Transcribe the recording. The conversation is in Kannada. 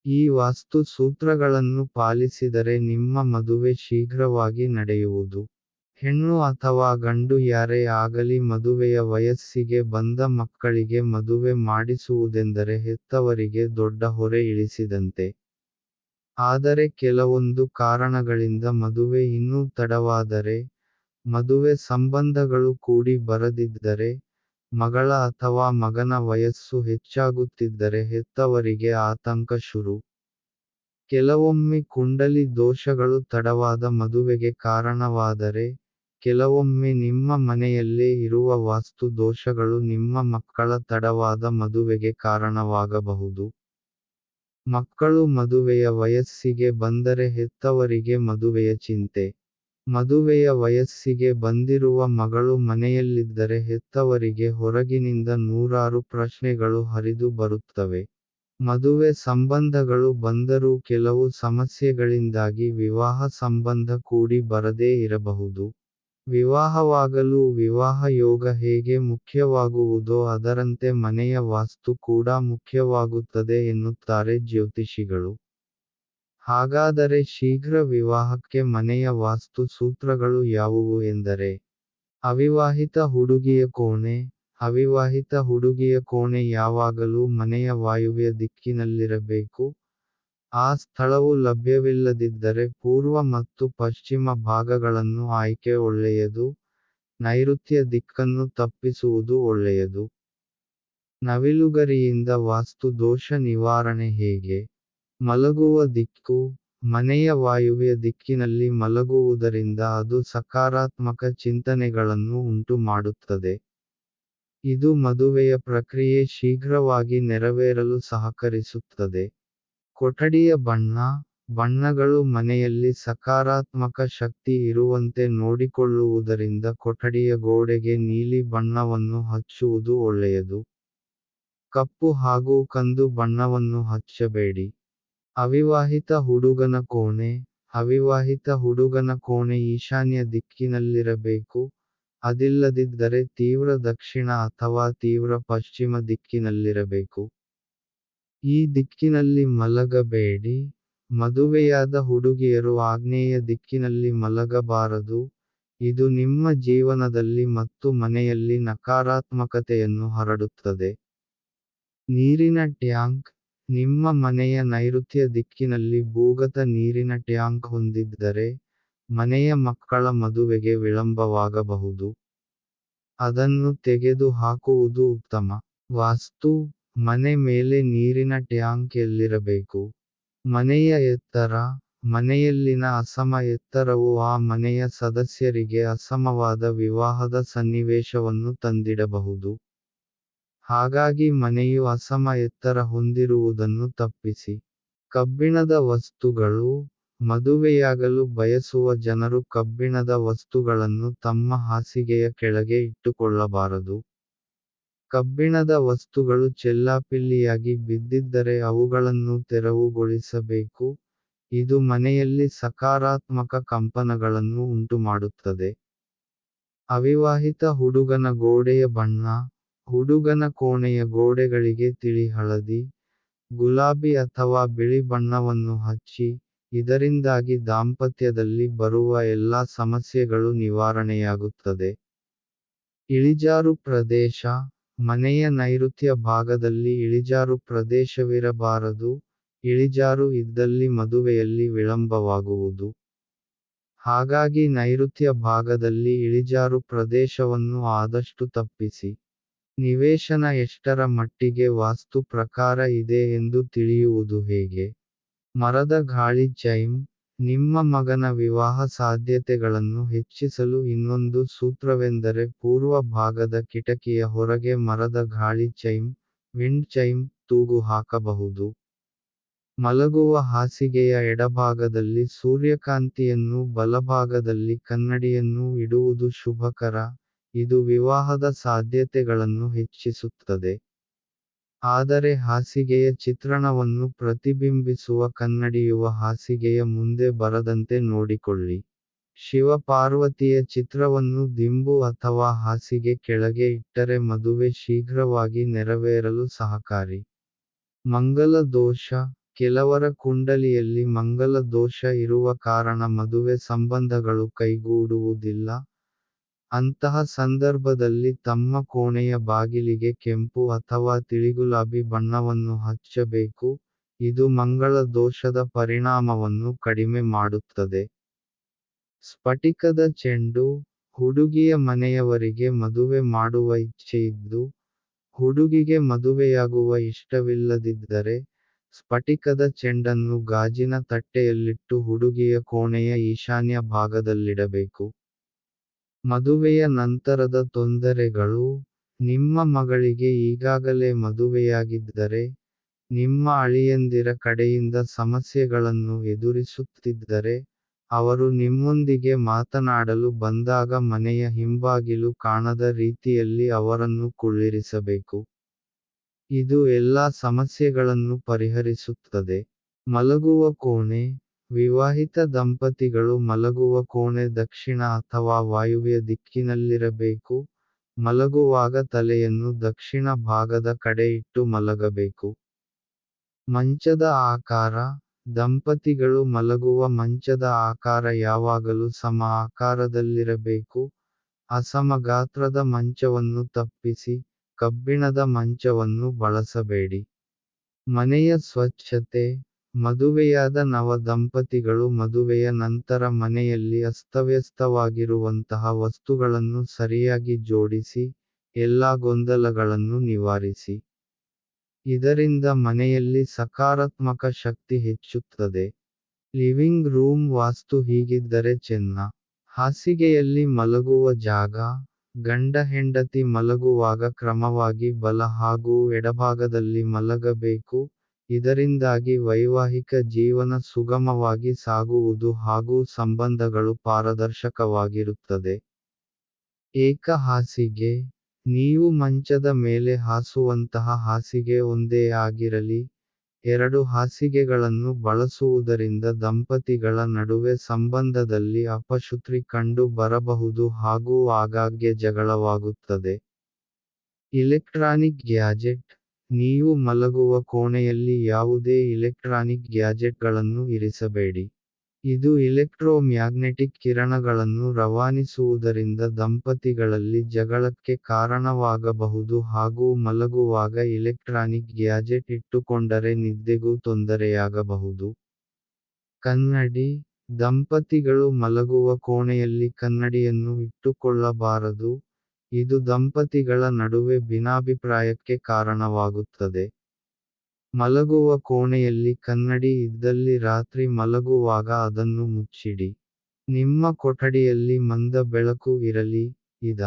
ಈ ವಾಸ್ತು ಸೂತ್ರಗಳನ್ನು ಪಾಲಿಸಿದರೆ ನಿಮ್ಮ ಮದುವೆ ಶೀಘ್ರವಾಗಿ ನಡೆಯುವುದು. ಹೆಣ್ಣು ಅಥವಾ ಗಂಡು ಯಾರೇ ಆಗಲಿ ಮದುವೆಯ ವಯಸ್ಸಿಗೆ ಬಂದ ಮಕ್ಕಳಿಗೆ ಮದುವೆ ಮಾಡಿಸುವುದೆಂದರೆ ಹೆತ್ತವರಿಗೆ ದೊಡ್ಡ ಹೊರೆ ಇಳಿಸಿದಂತೆ. ಆದರೆ ಕೆಲವೊಂದು ಕಾರಣಗಳಿಂದ ಮದುವೆ ಇನ್ನೂ ತಡವಾದರೆ, ಮದುವೆ ಸಂಬಂಧಗಳು ಕೂಡಿ ಬರದಿದ್ದರೆ, ಮಗಳ ಅಥವಾ ಮಗನ ವಯಸ್ಸು ಹೆಚ್ಚಾಗುತ್ತಿದ್ದರೆ ಹೆತ್ತವರಿಗೆ ಆತಂಕ ಶುರು. ಕೆಲವೊಮ್ಮೆ ಕುಂಡಲಿ ದೋಷಗಳು ತಡವಾದ ಮದುವೆಗೆ ಕಾರಣವಾದರೆ, ಕೆಲವೊಮ್ಮೆ ನಿಮ್ಮ ಮನೆಯಲ್ಲೇ ಇರುವ ವಾಸ್ತು ದೋಷಗಳು ನಿಮ್ಮ ಮಕ್ಕಳ ತಡವಾದ ಮದುವೆಗೆ ಕಾರಣವಾಗಬಹುದು. ಮಕ್ಕಳು ಮದುವೆಯ ವಯಸ್ಸಿಗೆ ಬಂದರೆ ಹೆತ್ತವರಿಗೆ ಮದುವೆಯ ಚಿಂತೆ. ಮದುವೆಯ ವಯಸ್ಸಿಗೆ ಬಂದಿರುವ ಮಗಳು ಮನೆಯಲ್ಲಿದ್ದರೆ ಹೆತ್ತವರಿಗೆ ಹೊರಗಿನಿಂದ ನೂರಾರು ಪ್ರಶ್ನೆಗಳು ಹರಿದು ಬರುತ್ತವೆ. ಮದುವೆ ಸಂಬಂಧಗಳು ಬಂದರೂ ಕೆಲವು ಸಮಸ್ಯೆಗಳಿಂದಾಗಿ ವಿವಾಹ ಸಂಬಂಧ ಕೂಡಿ ಬರದೇ ಇರಬಹುದು. ವಿವಾಹವಾಗಲು ವಿವಾಹ ಯೋಗ ಹೇಗೆ ಮುಖ್ಯವಾಗುವುದೋ ಅದರಂತೆ ಮನೆಯ ವಾಸ್ತು ಕೂಡ ಮುಖ್ಯವಾಗುತ್ತದೆ ಎನ್ನುತ್ತಾರೆ ಜ್ಯೋತಿಷಿಗಳು. ಹಾಗಾದರೆ ಶೀಘ್ರ ವಿವಾಹಕ್ಕೆ ಮನೆಯ ವಾಸ್ತು ಸೂತ್ರಗಳು ಯಾವುವು ಎಂದರೆ, ಅವಿವಾಹಿತ ಹುಡುಗಿಯ ಕೋಣೆ. ಅವಿವಾಹಿತ ಹುಡುಗಿಯ ಕೋಣೆ ಯಾವಾಗಲೂ ಮನೆಯ ವಾಯುವ್ಯ ದಿಕ್ಕಿನಲ್ಲಿರಬೇಕು. ಆ ಸ್ಥಳವು ಲಭ್ಯವಿಲ್ಲದಿದ್ದರೆ ಪೂರ್ವ ಮತ್ತು ಪಶ್ಚಿಮ ಭಾಗಗಳನ್ನು ಆಯ್ಕೆ ಒಳ್ಳೆಯದು. ನೈಋತ್ಯ ದಿಕ್ಕನ್ನು ತಪ್ಪಿಸುವುದು ಒಳ್ಳೆಯದು. ನವಿಲುಗರಿಯಿಂದ ವಾಸ್ತು ದೋಷ ನಿವಾರಣೆ ಹೇಗೆ? ಮಲಗುವ ದಿಕ್ಕು. ಮನೆಯ ವಾಯುವ್ಯ ದಿಕ್ಕಿನಲ್ಲಿ ಮಲಗುವುದರಿಂದ ಅದು ಸಕಾರಾತ್ಮಕ ಚಿಂತನೆಗಳನ್ನು ಉಂಟು ಮಾಡುತ್ತದೆ. ಇದು ಮದುವೆಯ ಪ್ರಕ್ರಿಯೆ ಶೀಘ್ರವಾಗಿ ನೆರವೇರಲು ಸಹಕರಿಸುತ್ತದೆ. ಕೊಠಡಿಯ ಬಣ್ಣ. ಬಣ್ಣಗಳು ಮನೆಯಲ್ಲಿ ಸಕಾರಾತ್ಮಕ ಶಕ್ತಿ ಇರುವಂತೆ ನೋಡಿಕೊಳ್ಳುವುದರಿಂದ ಕೊಠಡಿಯ ಗೋಡೆಗೆ ನೀಲಿ ಬಣ್ಣವನ್ನು ಹಚ್ಚುವುದು ಒಳ್ಳೆಯದು. ಕಪ್ಪು ಹಾಗೂ ಕಂದು ಬಣ್ಣವನ್ನು ಹಚ್ಚಬೇಡಿ. ಅವಿವಾಹಿತ ಹುಡುಗನ ಕೋಣೆ. ಅವಿವಾಹಿತ ಹುಡುಗನ ಕೋಣೆ ಈಶಾನ್ಯ ದಿಕ್ಕಿನಲ್ಲಿರಬೇಕು. ಅದಿಲ್ಲದಿದ್ದರೆ ತೀವ್ರ ದಕ್ಷಿಣ ಅಥವಾ ತೀವ್ರ ಪಶ್ಚಿಮ ದಿಕ್ಕಿನಲ್ಲಿರಬೇಕು. ಈ ದಿಕ್ಕಿನಲ್ಲಿ ಮಲಗಬೇಡಿ. ಮದುವೆಯಾದ ಹುಡುಗಿಯರು ಆಗ್ನೇಯ ದಿಕ್ಕಿನಲ್ಲಿ ಮಲಗಬಾರದು. ಇದು ನಿಮ್ಮ ಜೀವನದಲ್ಲಿ ಮತ್ತು ಮನೆಯಲ್ಲಿ ನಕಾರಾತ್ಮಕತೆಯನ್ನು ಹರಡುತ್ತದೆ. ನೀರಿನ ಟ್ಯಾಂಕ್. ನಿಮ್ಮ ಮನೆಯ ನೈಋತ್ಯ ದಿಕ್ಕಿನಲ್ಲಿ ಭೂಗತ ನೀರಿನ ಟ್ಯಾಂಕ್ ಹೊಂದಿದ್ದರೆ, ಮನೆಯ ಮಕ್ಕಳ ಮದುವೆಗೆ ವಿಳಂಬವಾಗಬಹುದು. ಅದನ್ನು ತೆಗೆದು ಹಾಕುವುದು ಉತ್ತಮ. ವಾಸ್ತು. ಮನೆ ಮೇಲೆ ನೀರಿನ ಟ್ಯಾಂಕ್ ಎಲ್ಲಿರಬೇಕು? ಮನೆಯ ಎತ್ತರ. ಮನೆಯಲ್ಲಿನ ಅಸಮ ಎತ್ತರವು ಆ ಮನೆಯ ಸದಸ್ಯರಿಗೆ ಅಸಮವಾದ ವಿವಾಹದ ಸನ್ನಿವೇಶವನ್ನು ತಂದಿಡಬಹುದು. ಹಾಗಾಗಿ ಮನೆಯು ಅಸಮ ಎತ್ತರ ಹೊಂದಿರುವುದನ್ನು ತಪ್ಪಿಸಿ. ಕಬ್ಬಿಣದ ವಸ್ತುಗಳು. ಮದುವೆಯಾಗಲು ಬಯಸುವ ಜನರು ಕಬ್ಬಿಣದ ವಸ್ತುಗಳನ್ನು ತಮ್ಮ ಹಾಸಿಗೆಯ ಕೆಳಗೆ ಇಟ್ಟುಕೊಳ್ಳಬಾರದು. ಕಬ್ಬಿಣದ ವಸ್ತುಗಳು ಚೆಲ್ಲಾಪಿಲ್ಲಿಯಾಗಿ ಬಿದ್ದಿದ್ದರೆ ಅವುಗಳನ್ನು ತೆರವುಗೊಳಿಸಬೇಕು. ಇದು ಮನೆಯಲ್ಲಿ ಸಕಾರಾತ್ಮಕ ಕಂಪನಗಳನ್ನು ಉಂಟುಮಾಡುತ್ತದೆ. ಅವಿವಾಹಿತ ಹುಡುಗನ ಗೋಡೆಯ ಬಣ್ಣ. ಹುಡುಗನ ಕೋಣೆಯ ಗೋಡೆಗಳಿಗೆ ತಿಳಿ ಹಳದಿ, ಗುಲಾಬಿ ಅಥವಾ ಬಿಳಿ ಬಣ್ಣವನ್ನು ಹಚ್ಚಿ. ಇದರಿಂದಾಗಿ ದಾಂಪತ್ಯದಲ್ಲಿ ಬರುವ ಎಲ್ಲಾ ಸಮಸ್ಯೆಗಳು ನಿವಾರಣೆಯಾಗುತ್ತದೆ. ಇಳಿಜಾರು ಪ್ರದೇಶ. ಮನೆಯ ನೈಋತ್ಯ ಭಾಗದಲ್ಲಿ ಇಳಿಜಾರು ಪ್ರದೇಶವಿರಬಾರದು. ಇಳಿಜಾರು ಇದ್ದಲ್ಲಿ ಮದುವೆಯಲ್ಲಿ ವಿಳಂಬವಾಗುವುದು. ಹಾಗಾಗಿ ನೈಋತ್ಯ ಭಾಗದಲ್ಲಿ ಇಳಿಜಾರು ಪ್ರದೇಶವನ್ನು ಆದಷ್ಟು ತಪ್ಪಿಸಿ. ನಿವೇಶನ ಎಷ್ಟರ ಮಟ್ಟಿಗೆ ವಾಸ್ತು ಪ್ರಕಾರ ಇದೆ ಎಂದು ತಿಳಿಯುವುದು ಹೇಗೆ? ಮರದ ಗಾಳಿ ಚೈಮ್. ನಿಮ್ಮ ಮಗನ ವಿವಾಹ ಸಾಧ್ಯತೆಗಳನ್ನು ಹೆಚ್ಚಿಸಲು ಇನ್ನೊಂದು ಸೂತ್ರವೆಂದರೆ ಪೂರ್ವ ಭಾಗದ ಕಿಟಕಿಯ ಹೊರಗೆ ಮರದ ಗಾಳಿ ಚೈಮ್, ವಿಂಡ್ ಚೈಮ್, ತೂಗು ಹಾಕಬಹುದು. ಮಲಗುವ ಹಾಸಿಗೆಯ ಎಡಭಾಗದಲ್ಲಿ ಸೂರ್ಯಕಾಂತಿಯನ್ನೂ ಬಲಭಾಗದಲ್ಲಿ ಕನ್ನಡಿಯನ್ನೂ ಇಡುವುದು ಶುಭಕರ. ಇದು ವಿವಾಹದ ಸಾಧ್ಯತೆಗಳನ್ನು ಹೆಚ್ಚಿಸುತ್ತದೆ. ಆದರೆ ಹಾಸಿಗೆಯ ಚಿತ್ರಣವನ್ನು ಪ್ರತಿಬಿಂಬಿಸುವ ಕನ್ನಡಿಯುವ ಹಾಸಿಗೆಯ ಮುಂದೆ ಬರದಂತೆ ನೋಡಿಕೊಳ್ಳಿ. ಶಿವಪಾರ್ವತಿಯ ಚಿತ್ರವನ್ನು ದಿಂಬು ಅಥವಾ ಹಾಸಿಗೆ ಕೆಳಗೆ ಇಟ್ಟರೆ ಮದುವೆ ಶೀಘ್ರವಾಗಿ ನೆರವೇರಲು ಸಹಕಾರಿ. ಮಂಗಲ ದೋಷ. ಕೆಲವರ ಕುಂಡಲಿಯಲ್ಲಿ ಮಂಗಲ ದೋಷ ಇರುವ ಕಾರಣ ಮದುವೆ ಸಂಬಂಧಗಳು ಕೈಗೂಡುವುದಿಲ್ಲ. ಅಂತಹ ಸಂದರ್ಭದಲ್ಲಿ ತಮ್ಮ ಕೋಣೆಯ ಬಾಗಿಲಿಗೆ ಕೆಂಪು ಅಥವಾ ತಿಳಿಗುಲಾಬಿ ಬಣ್ಣವನ್ನು ಹಚ್ಚಬೇಕು. ಇದು ಮಂಗಳ ದೋಷದ ಪರಿಣಾಮವನ್ನು ಕಡಿಮೆ ಮಾಡುತ್ತದೆ. ಸ್ಫಟಿಕದ ಚೆಂಡು. ಹುಡುಗಿಯ ಮನೆಯವರಿಗೆ ಮದುವೆ ಮಾಡುವ ಇಚ್ಛೆಯಿದ್ದು, ಹುಡುಗಿಗೆ ಮದುವೆಯಾಗುವ ಇಷ್ಟವಿಲ್ಲದಿದ್ದರೆ, ಸ್ಫಟಿಕದ ಚೆಂಡನ್ನು ಗಾಜಿನ ತಟ್ಟೆಯಲ್ಲಿಟ್ಟು ಹುಡುಗಿಯ ಕೋಣೆಯ ಈಶಾನ್ಯ ಭಾಗದಲ್ಲಿಡಬೇಕು. ಮದುವೆಯ ನಂತರದ ತೊಂದರೆಗಳು. ನಿಮ್ಮ ಮಗಳಿಗೆ ಈಗಾಗಲೇ ಮದುವೆಯಾಗಿದ್ದರೆ, ನಿಮ್ಮ ಅಳಿಯಂದಿರ ಕಡೆಯಿಂದ ಸಮಸ್ಯೆಗಳನ್ನು ಎದುರಿಸುತ್ತಿದ್ದರೆ, ಅವರು ನಿಮ್ಮೊಂದಿಗೆ ಮಾತನಾಡಲು ಬಂದಾಗ ಮನೆಯ ಹಿಂಬಾಗಿಲು ಕಾಣದ ರೀತಿಯಲ್ಲಿ ಅವರನ್ನು ಕುಳ್ಳಿರಿಸಬೇಕು. ಇದು ಎಲ್ಲಾ ಸಮಸ್ಯೆಗಳನ್ನು ಪರಿಹರಿಸುತ್ತದೆ. ಮಲಗುವ ಕೋಣೆ. ವಿವಾಹಿತ ದಂಪತಿಗಳು ಮಲಗುವ ಕೋಣೆ ದಕ್ಷಿಣ ಅಥವಾ ವಾಯುವ್ಯ ದಿಕ್ಕಿನಲ್ಲಿರಬೇಕು. ಮಲಗುವಾಗ ತಲೆಯನ್ನು ದಕ್ಷಿಣ ಭಾಗದ ಕಡೆ ಇಟ್ಟು ಮಲಗಬೇಕು. ಮಂಚದ ಆಕಾರ. ದಂಪತಿಗಳು ಮಲಗುವ ಮಂಚದ ಆಕಾರ ಯಾವಾಗಲೂ ಸಮ ಆಕಾರದಲ್ಲಿರಬೇಕು. ಅಸಮ ಗಾತ್ರದ ಮಂಚವನ್ನು ತಪ್ಪಿಸಿ, ಕಬ್ಬಿಣದ ಮಂಚವನ್ನು ಬಳಸಬೇಡಿ. ಮನೆಯ ಸ್ವಚ್ಛತೆ. ಮದುವೆಯಾದ ನವ ದಂಪತಿಗಳು ಮದುವೆಯ ನಂತರ ಮನೆಯಲ್ಲಿ ಅಸ್ತವ್ಯಸ್ತವಾಗಿರುವಂತಹ ವಸ್ತುಗಳನ್ನು ಸರಿಯಾಗಿ ಜೋಡಿಸಿ, ಎಲ್ಲಾ ಗೊಂದಲಗಳನ್ನು ನಿವಾರಿಸಿ. ಇದರಿಂದ ಮನೆಯಲ್ಲಿ ಸಕಾರಾತ್ಮಕ ಶಕ್ತಿ ಹೆಚ್ಚುತ್ತದೆ. ಲಿವಿಂಗ್ ರೂಮ್ ವಾಸ್ತು ಹೀಗಿದ್ದರೆ ಚೆನ್ನ. ಹಾಸಿಗೆಯಲ್ಲಿ ಮಲಗುವ ಜಾಗ. ಗಂಡ ಹೆಂಡತಿ ಮಲಗುವಾಗ ಕ್ರಮವಾಗಿ ಬಲ ಹಾಗೂ ಎಡಭಾಗದಲ್ಲಿ ಮಲಗಬೇಕು. ಇದರಿಂದಾಗಿ ವೈವಾಹಿಕ ಜೀವನ ಸುಗಮವಾಗಿ ಸಾಗುವುದು ಹಾಗೂ ಸಂಬಂಧಗಳು ಪಾರದರ್ಶಕವಾಗಿರುತ್ತದೆ. ಏಕ ಹಾಸಿಗೆ. ನೀವು ಮಂಚದ ಮೇಲೆ ಹಾಸುವಂತಹ ಹಾಸಿಗೆ ಒಂದೇ ಆಗಿರಲಿ. ಎರಡು ಹಾಸಿಗೆಗಳನ್ನು ಬಳಸುವುದರಿಂದ ದಂಪತಿಗಳ ನಡುವೆ ಸಂಬಂಧದಲ್ಲಿ ಅಪಶುದ್ಧಿ ಕಂಡು ಬರಬಹುದು ಹಾಗೂ ಆಗಾಗ್ಗೆ ಜಗಳವಾಗುತ್ತದೆ. Electronic gadget. ನೀವು ಮಲಗುವ ಕೋಣೆಯಲ್ಲಿ ಯಾವುದೇ ಇಲೆಕ್ಟ್ರಾನಿಕ್ ಗ್ಯಾಜೆಟ್ಗಳನ್ನು ಇರಿಸಬೇಡಿ. ಇದು ಇಲೆಕ್ಟ್ರೋಮ್ಯಾಗ್ನೆಟಿಕ್ ಕಿರಣಗಳನ್ನು ರವಾನಿಸುವುದರಿಂದ ದಂಪತಿಗಳಲ್ಲಿ ಜಗಳಕ್ಕೆ ಕಾರಣವಾಗಬಹುದು ಹಾಗೂ ಮಲಗುವಾಗ ಇಲೆಕ್ಟ್ರಾನಿಕ್ ಗ್ಯಾಜೆಟ್ ಇಟ್ಟುಕೊಂಡರೆ ನಿದ್ದೆಗೂ ತೊಂದರೆಯಾಗಬಹುದು. ಕನ್ನಡಿ. ದಂಪತಿಗಳು ಮಲಗುವ ಕೋಣೆಯಲ್ಲಿ ಕನ್ನಡಿಯನ್ನು ಇಟ್ಟುಕೊಳ್ಳಬಾರದು. ಇದು ದಂಪತಿಗಳ ನಡುವೆ ಭಿನ್ನಾಭಿಪ್ರಾಯಕ್ಕೆ ಕಾರಣವಾಗುತ್ತದೆ. ಮಲಗುವ ಕೋಣೆಯಲ್ಲಿ ಕನ್ನಡಿ ಇದ್ದಲ್ಲಿ ರಾತ್ರಿ ಮಲಗುವಾಗ ಅದನ್ನು ಮುಚ್ಚಿಡಿ. ನಿಮ್ಮ ಕೊಠಡಿಯಲ್ಲಿ ಮಂದ ಬೆಳಕು ಇರಲಿ. ಇದ